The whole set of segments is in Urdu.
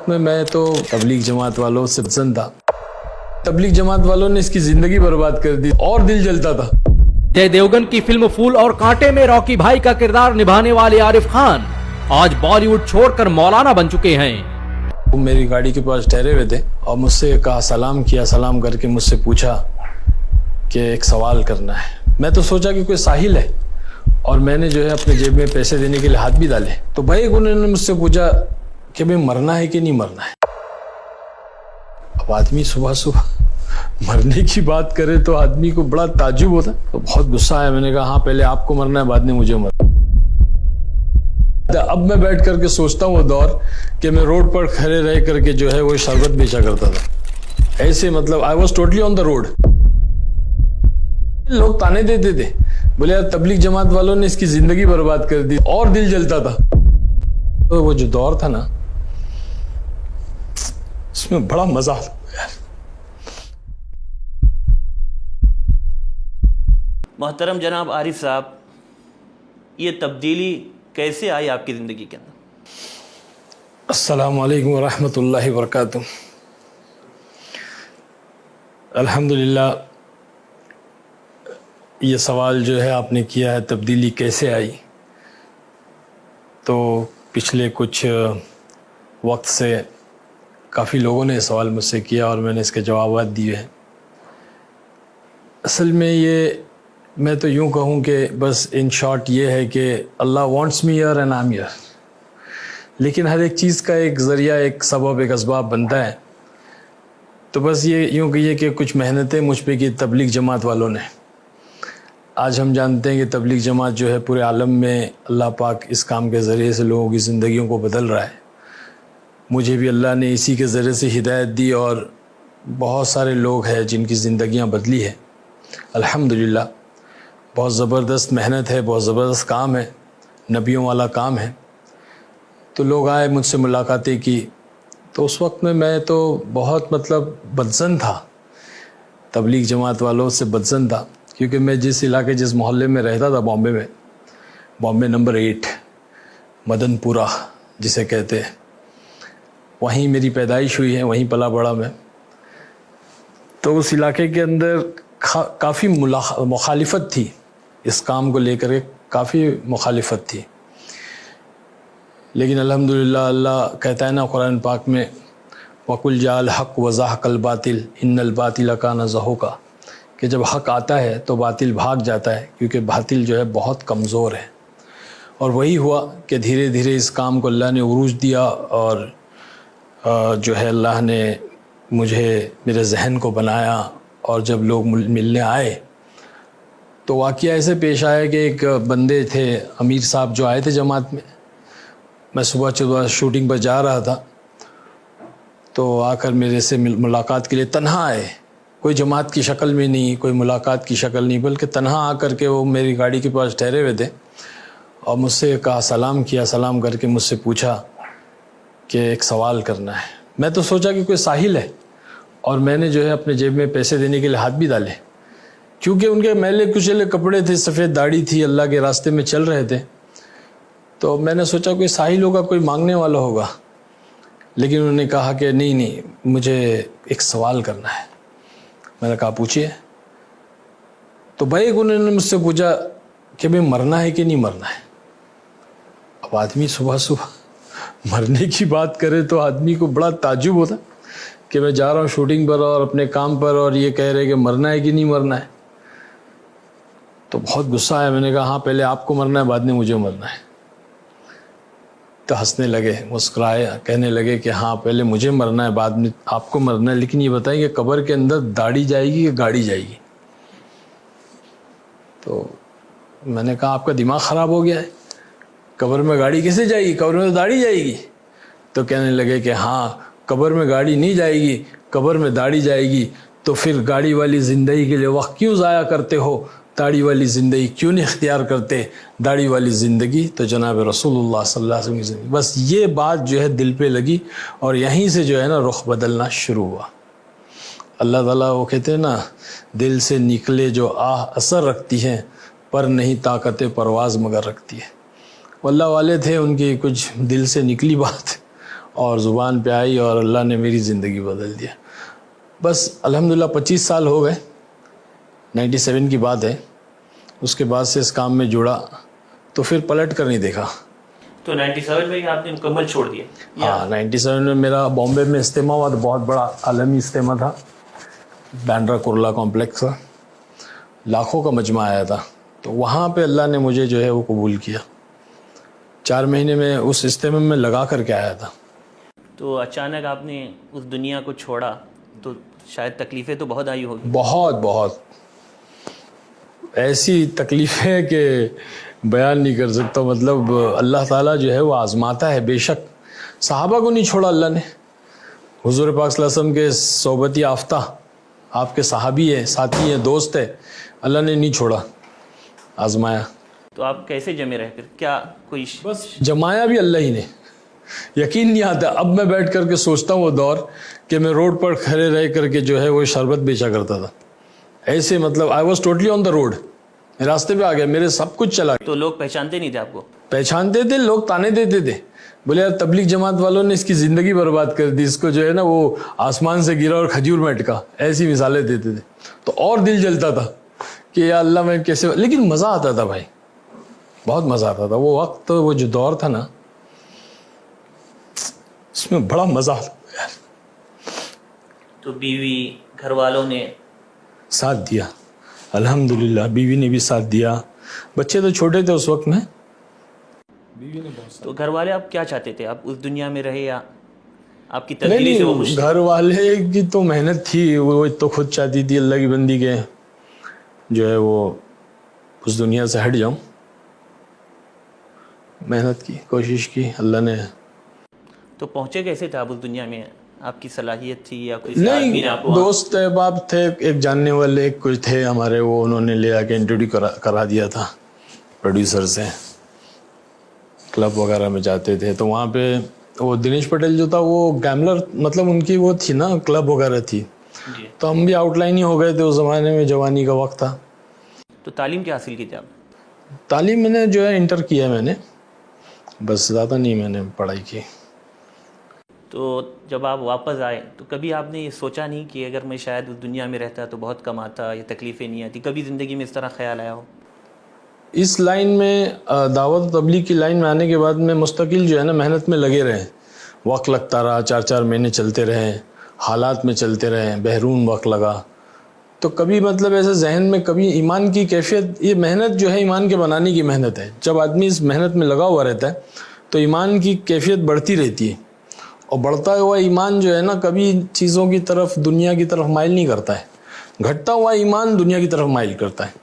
وقت میں تو تبلیغ جماعت والوں سے پسند تھا. تبلیغ جماعت والوں نے اس کی زندگی برباد کر دی اور دل جلتا تھا. جے دیوگن کی فلم پھول اور کانٹے میں راکی بھائی کا کردار نبھانے والے عارف خان آج بالی ووڈ چھوڑ کر مولانا بن چکے ہیں. وہ میری گاڑی کے پاس ٹھہرے ہوئے تھے اور مجھ سے کہا، سلام کیا، سلام کر کے مجھ سے پوچھا کہ ایک سوال کرنا ہے. میں تو سوچا کہ کوئی ساحل ہے اور میں نے جو ہے اپنے جیب میں پیسے دینے کے لیے ہاتھ بھی ڈالے. تو بھائی انہوں نے مجھ سے پوچھا کہ بھئی مرنا ہے کہ نہیں مرنا ہے. اب آدمی صبح صبح مرنے کی بات کرے تو آدمی کو بڑا تعجب ہوتا. تو بہت غصہ آیا. میں نے کہا ہاں پہلے آپ کو مرنا ہے، بعد میں مجھے مرنا. اب میں بیٹھ کر کے سوچتا ہوں وہ دور کہ میں روڈ پر کھڑے رہ کر کے جو ہے وہ شربت بیچا کرتا تھا. ایسے مطلب I was totally on the road. لوگ تانے دیتے تھے، بولے یار تبلیغ جماعت والوں نے اس کی زندگی برباد کر دی اور دل جلتا تھا. تو وہ جو دور تھا نا، اس میں بڑا مزہ آتا یار. محترم جناب عارف صاحب، یہ تبدیلی کیسے آئی آپ کی زندگی کے اندر؟ السلام علیکم ورحمۃ اللہ وبرکاتہ. الحمدللہ، یہ سوال جو ہے آپ نے کیا ہے تبدیلی کیسے آئی، تو پچھلے کچھ وقت سے کافی لوگوں نے یہ سوال مجھ سے کیا اور میں نے اس کے جوابات دیے ہیں. اصل میں یہ میں تو یوں کہوں کہ بس ان شارٹ یہ ہے کہ Allah wants me here and I am here. لیکن ہر ایک چیز کا ایک ذریعہ، ایک سبب، ایک اسباب بنتا ہے. تو بس یہ یوں کہیے کہ کچھ محنتیں مجھ پہ کی تبلیغ جماعت والوں نے. آج ہم جانتے ہیں کہ تبلیغ جماعت جو ہے پورے عالم میں اللہ پاک اس کام کے ذریعے سے لوگوں کی زندگیوں کو بدل رہا ہے. مجھے بھی اللہ نے اسی کے ذریعے سے ہدایت دی اور بہت سارے لوگ ہیں جن کی زندگیاں بدلی ہیں. الحمدللہ، بہت زبردست محنت ہے، بہت زبردست کام ہے، نبیوں والا کام ہے. تو لوگ آئے، مجھ سے ملاقاتیں کی. تو اس وقت میں تو بہت بدظن تھا، تبلیغ جماعت والوں سے بدظن تھا. کیونکہ میں جس علاقے، جس محلے میں رہتا تھا بامبے میں، بامبے نمبر 8 مدن پورہ جسے کہتے ہیں، وہیں میری پیدائش ہوئی ہے، وہیں پلا بڑا میں. تو اس علاقے کے اندر کافی مخالفت تھی اس کام کو لے کر کے، کافی مخالفت تھی. لیکن الحمدللہ اللہ کہتا ہے نا قرآن پاک میں، وَقُلْ جَاءَ الْحَقُّ وَزَهَقَ الْبَاطِلُ إِنَّ الْبَاطِلَ كَانَ زَهُوقًا، کہ جب حق آتا ہے تو باطل بھاگ جاتا ہے، کیونکہ باطل جو ہے بہت کمزور ہے. اور وہی ہوا کہ دھیرے دھیرے اس کام کو اللہ نے عروج دیا اور جو ہے اللہ نے مجھے میرے ذہن کو بنایا. اور جب لوگ ملنے آئے تو واقعہ ایسے پیش آیا کہ ایک بندے تھے، امیر صاحب جو آئے تھے جماعت میں. میں صبح شوٹنگ پر جا رہا تھا تو آ کر میرے سے ملاقات کے لیے تنہا آئے. کوئی جماعت کی شکل میں نہیں، کوئی ملاقات کی شکل نہیں، بلکہ تنہا آ کر کے وہ میری گاڑی کے پاس ٹھہرے ہوئے تھے اور مجھ سے کہا، سلام کیا، سلام کر کے مجھ سے پوچھا کہ ایک سوال کرنا ہے. میں تو سوچا کہ کوئی ساحل ہے اور میں نے جو ہے اپنے جیب میں پیسے دینے کے لیے ہاتھ بھی ڈالے. کیونکہ ان کے میلے کچیلے کپڑے تھے، سفید داڑھی تھی، اللہ کے راستے میں چل رہے تھے. تو میں نے سوچا کوئی ساحل ہوگا، کوئی مانگنے والا ہوگا. لیکن انہوں نے کہا کہ نہیں، مجھے ایک سوال کرنا ہے. میں نے کہا پوچھیے. تو بھائی انہوں نے مجھ سے پوچھا کہ بھئی مرنا ہے کہ نہیں مرنا ہے. اب آدمی صبح صبح مرنے کی بات کرے تو آدمی کو بڑا تعجب ہوتا کہ میں جا رہا ہوں شوٹنگ پر اور اپنے کام پر اور یہ کہہ رہے کہ مرنا ہے کہ نہیں مرنا ہے. تو بہت غصہ آیا. میں نے کہا ہاں پہلے آپ کو مرنا ہے، بعد میں مجھے مرنا ہے. تو ہنسنے لگے، مسکرائے، کہنے لگے کہ ہاں پہلے مجھے مرنا ہے، بعد میں آپ کو مرنا ہے. لیکن یہ بتائیں کہ قبر کے اندر داڑھی جائے گی کہ گاڑی جائے گی؟ تو میں نے کہا آپ کا دماغ خراب ہو گیا ہے، قبر میں گاڑی کیسے جائے گی؟ قبر میں تو داڑھی جائے گی. تو کہنے لگے کہ ہاں قبر میں گاڑی نہیں جائے گی، قبر میں داڑھی جائے گی. تو پھر گاڑی والی زندگی کے لیے وقت کیوں ضائع کرتے ہو؟ داڑھی والی زندگی کیوں نہیں اختیار کرتے؟ داڑھی والی زندگی تو جناب رسول اللہ صلی اللہ علیہ وسلم کی زندگی. بس یہ بات جو ہے دل پہ لگی اور یہیں سے جو ہے نا رخ بدلنا شروع ہوا. اللہ تعالیٰ وہ کہتے ہیں نا، دل سے نکلے جو آہ اثر رکھتی ہیں، پر نہیں طاقت پرواز مگر رکھتی ہے. اللہ والے تھے، ان کی کچھ دل سے نکلی بات اور زبان پہ آئی اور اللہ نے میری زندگی بدل دیا. بس الحمدللہ 25 سال ہو گئے, 97 کی بات ہے. اس کے بعد سے اس کام میں جڑا تو پھر پلٹ کر نہیں دیکھا. تو 97 میں آپ نے مکمل چھوڑ دیا؟ ہاں 97 میں میرا بامبے میں اجتماع ہوا, تو بہت بڑا عالمی اجتماع تھا, بینڈرا کرلا کمپلیکس کا, لاکھوں کا مجمع آیا تھا. تو وہاں پہ اللہ نے مجھے جو ہے وہ قبول کیا. 4 مہینے میں اس اجتماع میں لگا کر کے آیا تھا. تو اچانک آپ نے اس دنیا کو چھوڑا تو شاید تکلیفیں تو بہت آئی ہوگی. بہت بہت ایسی تکلیفیں کہ بیان نہیں کر سکتا. مطلب اللہ تعالیٰ جو ہے وہ آزماتا ہے. بے شک صحابہ کو نہیں چھوڑا اللہ نے. حضور پاک صلی اللہ علیہ وسلم کے صحبت یافتہ آپ کے صحابی ہیں, ساتھی ہیں, دوست ہیں, اللہ نے نہیں چھوڑا, آزمایا. تو آپ کیسے جمے رہے پھر؟ کیا کوئی بس جمایا بھی اللہ ہی نے. یقین نہیں آتا. اب میں بیٹھ کر کے سوچتا ہوں وہ دور کہ میں روڈ پر کھڑے رہ کر کے جو ہے وہ شربت بیچا کرتا تھا. ایسے مطلب I was totally on the road, راستے پہ آ گیا, میرے سب کچھ چلا گیا. تو لوگ پہچانتے نہیں تھے آپ کو؟ پہچانتے تھے, لوگ تانے دیتے تھے, بولے یار تبلیغ جماعت والوں نے اس کی زندگی برباد کر دی, اس کو جو ہے نا وہ آسمان سے گرا اور کھجور میں اٹکا, ایسی مثالیں دیتے تھے. تو اور دل جلتا تھا کہ یا اللہ میں کیسے, لیکن مزہ آتا تھا بھائی, بہت مزہ آتا تھا. وہ وقت, وہ جو دور تھا نا, اس میں بڑا مزہ آتا تھا یار. تو بیوی گھر والوں نے ساتھ دیا الحمدللہ, بیوی نے بھی ساتھ دیا. بچے تو چھوٹے تھے اس وقت میں. بیوی نے بہت تو گھر والے آپ کیا چاہتے تھے؟ آپ اس دنیا میں رہے یا آپ کی تبدیلی سے وہ خوش نہیں, تھے؟ گھر والے کی تو محنت تھی, وہ تو خود چاہتی تھی اللہ کی بندی کے جو ہے وہ اس دنیا سے ہٹ جاؤں. محنت کی, کوشش کی, اللہ نے. تو پہنچے کیسے تھے آپ اس دنیا میں؟ آپ کی صلاحیت تھی یا کوئی آدمی نے آپ نہیں, کو؟ دوست احباب تھے, ایک جاننے والے کچھ تھے ہمارے, وہ انہوں نے لے آ کے انٹروڈیو کرا دیا تھا پروڈیوسر سے. کلب وغیرہ میں جاتے تھے تو وہاں پہ وہ دنیش پٹیل جو تھا وہ گیملر, مطلب ان کی وہ تھی نا, کلب وغیرہ تھی. جی. تو ہم بھی آؤٹ لائن ہی ہو گئے تھے اس زمانے میں, جوانی کا وقت تھا. تو تعلیم کیا حاصل کی تھی آپ؟ تعلیم میں نے جو ہے انٹر کیا میں نے, بس زیادہ نہیں میں نے پڑھائی کی. تو جب آپ واپس آئے تو کبھی آپ نے یہ سوچا نہیں کہ اگر میں شاید اس دنیا میں رہتا تو بہت کم آتا, یہ تکلیفیں نہیں آتی؟ کبھی زندگی میں اس طرح خیال آیا ہو؟ اس لائن میں, دعوت و تبلیغ کی لائن میں آنے کے بعد میں مستقل جو ہے نا محنت میں لگے رہے. وقت لگتا رہا, 4 مہینے چلتے رہے, حالات میں چلتے رہے, بحرون وقت لگا. تو کبھی مطلب ایسے ذہن میں کبھی ایمان کی کیفیت, یہ محنت جو ہے ایمان کے بنانے کی محنت ہے. جب آدمی اس محنت میں لگا ہوا رہتا ہے تو ایمان کی کیفیت بڑھتی رہتی ہے, اور بڑھتا ہوا ایمان جو ہے نا کبھی چیزوں کی طرف, دنیا کی طرف مائل نہیں کرتا ہے. گھٹتا ہوا ایمان دنیا کی طرف مائل کرتا ہے.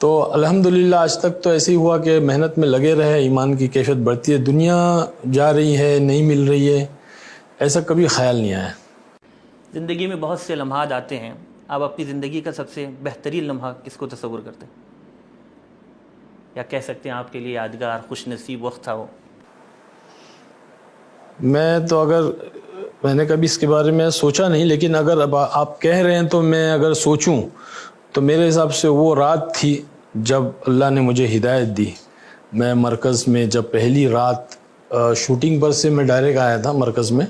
تو الحمدللہ آج تک تو ایسے ہی ہوا کہ محنت میں لگے رہے, ایمان کی کیفیت بڑھتی ہے. دنیا جا رہی ہے, نہیں مل رہی ہے, ایسا کبھی خیال نہیں آیا. زندگی میں بہت سے لمحات آتے ہیں, آپ اپنی زندگی کا سب سے بہترین لمحہ کس کو تصور کرتے ہیں؟ یا کہہ سکتے ہیں آپ کے لیے یادگار, خوش نصیب وقت تھا وہ؟ میں تو اگر, میں نے کبھی اس کے بارے میں سوچا نہیں, لیکن اگر اب آپ کہہ رہے ہیں تو میں اگر سوچوں تو میرے حساب سے وہ رات تھی جب اللہ نے مجھے ہدایت دی. میں مرکز میں جب پہلی رات شوٹنگ پر سے میں ڈائریکٹ آیا تھا مرکز میں,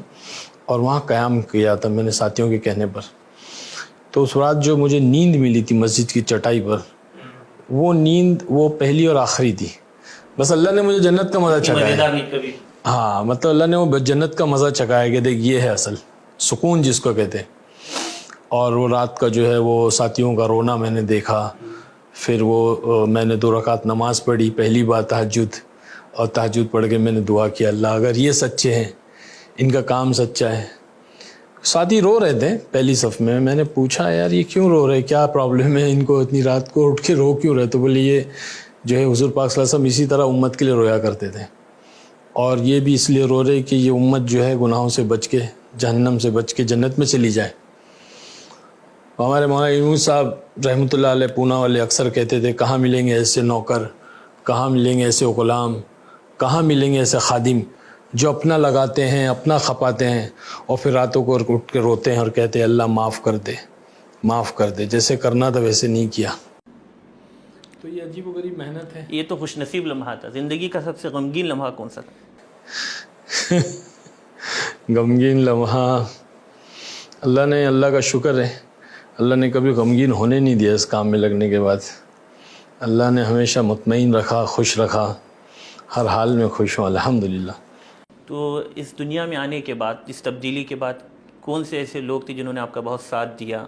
اور وہاں قیام کیا تھا میں نے ساتھیوں کے کہنے پر. تو اس رات جو مجھے نیند ملی تھی مسجد کی چٹائی پر, وہ نیند وہ پہلی اور آخری تھی. بس اللہ نے مجھے جنت کا مزہ چکھایا. ہاں, مطلب اللہ نے وہ جنت کا مزہ چکھایا کہ دیکھ یہ ہے اصل سکون جس کو کہتے ہیں. اور وہ رات کا جو ہے وہ ساتھیوں کا رونا میں نے دیکھا. پھر وہ میں نے 2 رکعت نماز پڑھی, پہلی بار تہجد, اور تہجد پڑھ کے میں نے دعا کیا, اللہ اگر یہ سچے ہیں, ان کا کام سچا ہے. ساتھی رو رہے تھے پہلی صف میں. میں نے پوچھا یار یہ کیوں رو رہے, کیا پرابلم ہے ان کو, اتنی رات کو اٹھ کے رو کیوں رہے؟ تو بولے یہ جو ہے حضور پاک صلی اللہ علیہ وسلم اسی طرح امت کے لیے رویا کرتے تھے, اور یہ بھی اس لیے رو رہے کہ یہ امت جو ہے گناہوں سے بچ کے, جہنم سے بچ کے جنت میں چلی جائے. ہمارے مولانا یونس صاحب رحمۃ اللہ علیہ پونا والے اکثر کہتے تھے کہاں ملیں گے ایسے نوکر, کہاں ملیں گے ایسے غلام, کہاں ملیں گے ایسے خادم جو اپنا لگاتے ہیں, اپنا کھپاتے ہیں, اور پھر راتوں کو اٹھ کے روتے ہیں اور کہتے ہیں اللہ معاف کر دے, معاف کر دے, جیسے کرنا تھا ویسے نہیں کیا. تو یہ عجیب و غریب محنت ہے. یہ تو خوش نصیب لمحہ تھا. زندگی کا سب سے غمگین لمحہ کون سا تھا؟ غمگین لمحہ اللہ کا شکر ہے، اللہ نے کبھی غمگین ہونے نہیں دیا اس کام میں لگنے کے بعد. اللہ نے ہمیشہ مطمئن رکھا، خوش رکھا، ہر حال میں خوش ہوں الحمدللہ. تو اس دنیا میں آنے کے بعد، اس تبدیلی کے بعد، کون سے ایسے لوگ تھے جنہوں نے آپ کا بہت ساتھ دیا،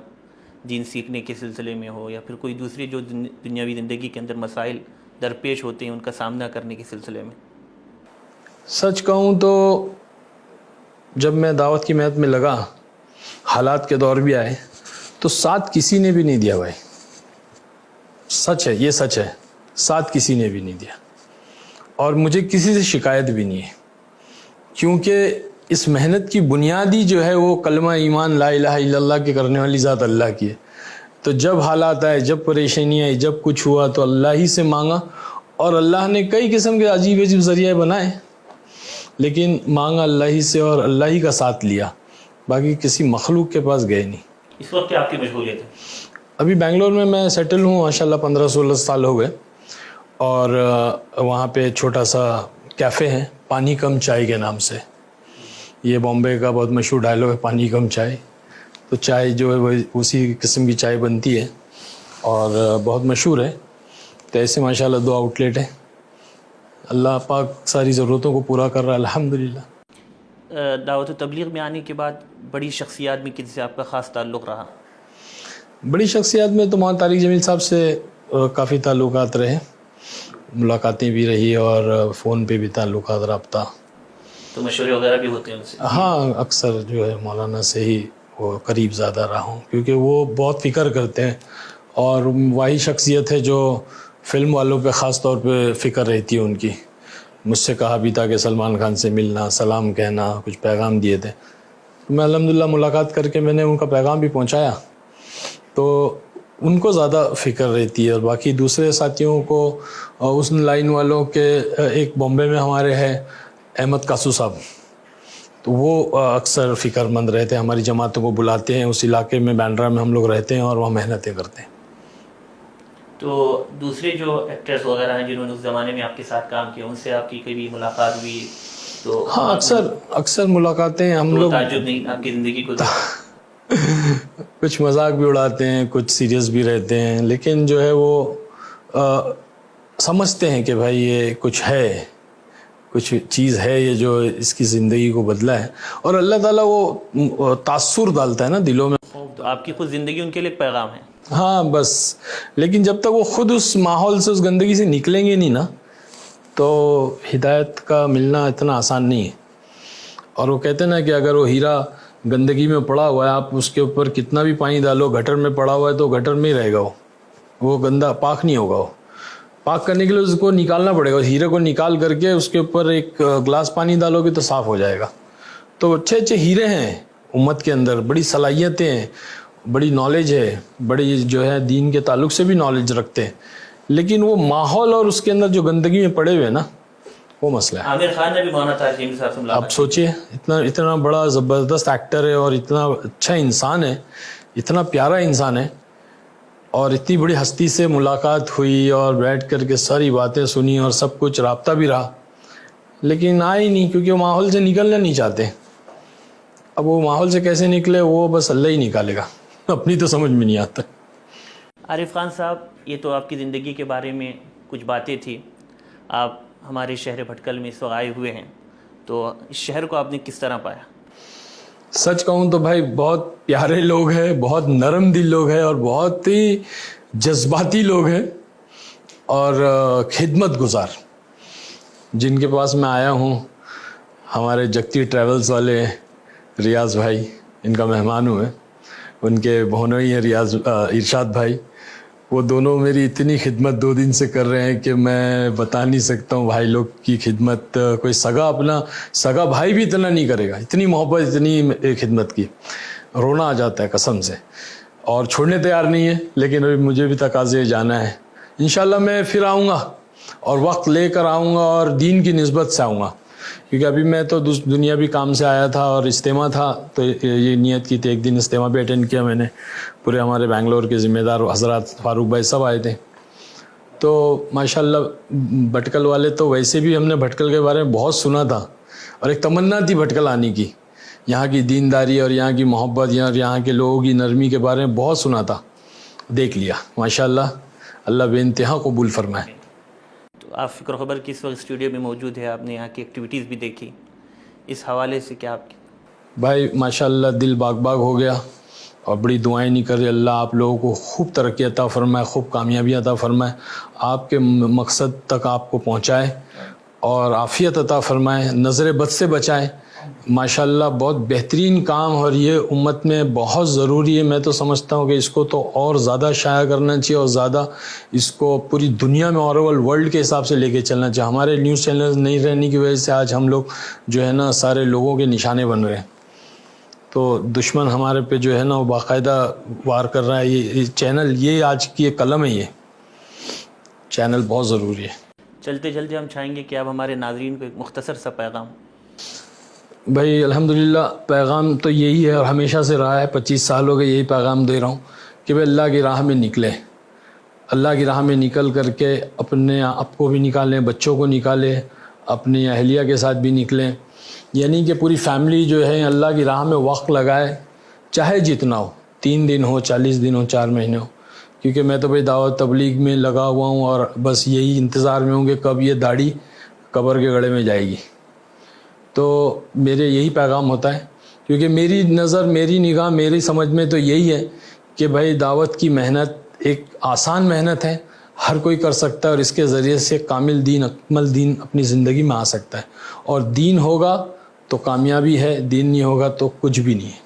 دین سیکھنے کے سلسلے میں ہو یا پھر کوئی دوسری جو دنیاوی زندگی کے اندر مسائل درپیش ہوتے ہیں ان کا سامنا کرنے کے سلسلے میں؟ سچ کہوں تو جب میں دعوت کی محنت میں لگا، حالات کے دور بھی آئے تو ساتھ کسی نے بھی نہیں دیا بھائی. سچ ہے، یہ سچ ہے، ساتھ کسی نے بھی نہیں دیا اور مجھے کسی سے شکایت بھی نہیں ہے، کیونکہ اس محنت کی بنیادی جو ہے وہ کلمہ ایمان لا الہ الا اللہ کے کرنے والی ذات اللہ کی ہے. تو جب حالات آئے، جب پریشانی آئی، جب کچھ ہوا تو اللہ ہی سے مانگا اور اللہ نے کئی قسم کے عجیب عجیب ذریعے بنائے، لیکن مانگا اللہ ہی سے اور اللہ ہی کا ساتھ لیا، باقی کسی مخلوق کے پاس گئے نہیں. اس وقت کیا آپ کی مشغولیت ہے؟ ابھی بنگلور میں سیٹل ہوں ماشاءاللہ، 15-16 سال ہو گئے، اور وہاں پہ چھوٹا سا کیفے ہے پانی کم چائے کے نام سے. یہ بامبے کا بہت مشہور ڈائلاگ ہے، پانی کم چائے. تو چائے جو ہے وہ اسی قسم کی چائے بنتی ہے اور بہت مشہور ہے. تو ایسے ماشاءاللہ 2 آؤٹ لیٹ ہیں. اللہ پاک ساری ضرورتوں کو پورا کر رہا ہے الحمدللہ. دعوت و تبلیغ میں آنے کے بعد بڑی شخصیات میں کن سے آپ کا خاص تعلق رہا؟ بڑی شخصیات میں تو مولانا طارق جمیل صاحب سے کافی تعلقات رہے، ملاقاتیں بھی رہی اور فون پہ بھی تعلقات، رابطہ. تو مشورے وغیرہ بھی ہوتے ہیں ان سے؟ ہاں، اکثر جو ہے مولانا سے ہی وہ قریب زیادہ رہا ہوں، کیونکہ وہ بہت فکر کرتے ہیں اور وہی شخصیت ہے جو فلم والوں پہ خاص طور پہ فکر رہتی ہے ان کی. مجھ سے کہا بھی تھا کہ سلمان خان سے ملنا، سلام کہنا، کچھ پیغام دیے تھے. میں الحمدللہ ملاقات کر کے میں نے ان کا پیغام بھی پہنچایا، تو ان کو زیادہ فکر رہتی ہے. اور باقی دوسرے ساتھیوں کو اس لائن والوں کے، ایک بامبے میں ہمارے ہے احمد کاسو صاحب، تو وہ اکثر فکر مند رہتے ہیں، ہماری جماعتوں کو بلاتے ہیں. اس علاقے میں بینڈرا میں ہم لوگ رہتے ہیں اور وہاں محنتیں کرتے ہیں. تو دوسرے جو ایکٹرز وغیرہ ہیں جنہوں نے اس زمانے میں آپ کے ساتھ کام کیا، ان سے آپ کی کبھی ملاقات ہوئی؟ تو ہاں، اکثر ملاقاتیں ہم لوگ، تعجب نہیں آپ کی زندگی کو کچھ مذاق بھی اڑاتے ہیں، کچھ سیریس بھی رہتے ہیں، لیکن جو ہے وہ سمجھتے ہیں کہ بھائی یہ کچھ ہے، کچھ چیز ہے یہ جو اس کی زندگی کو بدلا ہے. اور اللہ تعالیٰ وہ تاثر ڈالتا ہے نا دلوں میں. تو آپ کی خود زندگی ان کے لیے ایک پیغام ہے. ہاں بس، لیکن جب تک وہ خود اس ماحول سے، اس گندگی سے نکلیں گے نہیں نا، تو ہدایت کا ملنا اتنا آسان نہیں ہے. اور وہ کہتے ہیں نا کہ اگر وہ ہیرا گندگی میں پڑا ہوا ہے، آپ اس کے اوپر کتنا بھی پانی ڈالو، گٹر میں پڑا ہوا ہے تو گٹر میں ہی رہے گا، وہ گندا پاک نہیں ہوگا. وہ پاک کرنے کے لیے اس کو نکالنا پڑے گا. ہیرے کو نکال کر کے اس کے اوپر ایک گلاس پانی ڈالو گے تو صاف ہو جائے گا. تو اچھے ہیرے ہیں امت کے اندر، بڑی صلاحیتیں ہیں، بڑی نالج ہے، بڑی جو ہے دین کے تعلق سے بھی نالج رکھتے ہیں، لیکن وہ ماحول اور اس کے اندر جو گندگی میں پڑے ہوئے نا، وہ مسئلہ ہے. عامر خان نے بھی مولانا طارق جمیل صاحب سے ملاقات. آپ سوچئے، اتنا بڑا زبردست ایکٹر ہے اور اتنا اچھا انسان ہے، اتنا پیارا انسان ہے، اور اتنی بڑی ہستی سے ملاقات ہوئی اور بیٹھ کر کے ساری باتیں سنی اور سب کچھ رابطہ بھی رہا، لیکن آئے ہی نہیں، کیونکہ وہ ماحول سے نکلنا نہیں چاہتے. اب وہ ماحول سے کیسے نکلے، وہ بس اللہ ہی نکالے گا، اپنی تو سمجھ میں نہیں آتا. عارف خان صاحب، یہ تو آپ کی زندگی کے بارے میں کچھ باتیں تھی. آپ ہمارے شہر بھٹکل میں اس وقت آئے ہوئے ہیں، تو اس شہر کو آپ نے کس طرح پایا؟ سچ کہوں تو بھائی بہت پیارے لوگ ہیں، بہت نرم دل لوگ ہیں اور بہت ہی جذباتی لوگ ہیں اور خدمت گزار. جن کے پاس میں آیا ہوں، ہمارے جگتی ٹریولز والے ریاض بھائی، ان کا مہمان ہوں میں، ان کے بہنوئی ہیں ارشاد بھائی، وہ دونوں میری اتنی خدمت 2 دن سے کر رہے ہیں کہ میں بتا نہیں سکتا ہوں. بھائی لوگ کی خدمت کوئی سگا بھائی بھی اتنا نہیں کرے گا، اتنی محبت، اتنی خدمت کی، رونا آ جاتا ہے قسم سے. اور چھوڑنے تیار نہیں ہے، لیکن ابھی مجھے بھی تقاضے جانا ہے. انشاءاللہ میں پھر آؤں گا اور وقت لے کر آؤں گا اور دین کی نسبت سے آؤں گا، کیونکہ ابھی میں تو دنیاوی کام سے آیا تھا اور اجتماع تھا، تو یہ نیت کی تھی ایک دن اجتماع بھی اٹینڈ کیا میں نے. پورے ہمارے بنگلور کے ذمہ دار حضرات، فاروق بھائی سب آئے تھے. تو ماشاءاللہ بھٹکل والے تو ویسے بھی ہم نے بھٹکل کے بارے میں بہت سنا تھا، اور ایک تمنا تھی بھٹکل آنے کی. یہاں کی دینداری اور یہاں کی محبت اور یہاں کے لوگوں کی نرمی کے بارے میں بہت سنا تھا, دیکھ لیا. ماشاءاللہ اللہ بے انتہا قبول فرمائے. تو آپ فکر و خبر کس وقت اسٹوڈیو میں موجود ہے, آپ نے یہاں کی ایکٹیویٹیز بھی دیکھی, اس حوالے سے کیا آپ کی؟ بھائی ماشاءاللہ دل باغ باغ ہو گیا اور بڑی دعائیں نہیں کر رہے. اللہ آپ لوگوں کو خوب ترقی عطا فرمائے, خوب کامیابی عطا فرمائے, آپ کے مقصد تک آپ کو پہنچائے اور عافیت عطا فرمائے, نظر بد سے بچائے. ماشاءاللہ بہت بہترین کام, اور یہ امت میں بہت ضروری ہے. میں تو سمجھتا ہوں کہ اس کو تو اور زیادہ شائع کرنا چاہیے اور زیادہ اس کو پوری دنیا میں اور ورلڈ کے حساب سے لے کے چلنا چاہیے. ہمارے نیوز چینل نہیں رہنے کی وجہ سے آج ہم لوگ جو ہے نا سارے لوگوں کے نشانے بن رہے ہیں. تو دشمن ہمارے پہ جو ہے نا وہ باقاعدہ وار کر رہا ہے. یہ چینل, یہ آج کی ایک قلم ہے, یہ چینل بہت ضروری ہے. چلتے چلتے ہم چاہیں گے کہ آپ ہمارے ناظرین کو ایک مختصر سا پیغام. بھائی الحمدللہ پیغام تو یہی ہے اور ہمیشہ سے رہا ہے, 25 سال ہو گئے یہی پیغام دے رہا ہوں کہ بھائی اللہ کی راہ میں نکلے. اللہ کی راہ میں نکل کر کے اپنے آپ کو بھی نکالیں, بچوں کو نکالیں, اپنی اہلیہ کے ساتھ بھی نکلیں. یعنی کہ پوری فیملی جو ہے اللہ کی راہ میں وقت لگائے, چاہے جتنا ہو, 3 دن ہو, 40 دن ہو, 4 مہینے ہو. کیونکہ میں تو بھائی دعوت تبلیغ میں لگا ہوا ہوں اور بس یہی انتظار میں ہوں کہ کب یہ داڑھی قبر کے گڑھے میں جائے گی. تو میرے یہی پیغام ہوتا ہے, کیونکہ میری نظر, میری نگاہ, میری سمجھ میں تو یہی ہے کہ بھائی دعوت کی محنت ایک آسان محنت ہے, ہر کوئی کر سکتا ہے اور اس کے ذریعے سے کامل دین, اکمل دین اپنی زندگی میں آ سکتا ہے. اور دین ہوگا تو کامیابی ہے, دین نہیں ہوگا تو کچھ بھی نہیں ہے.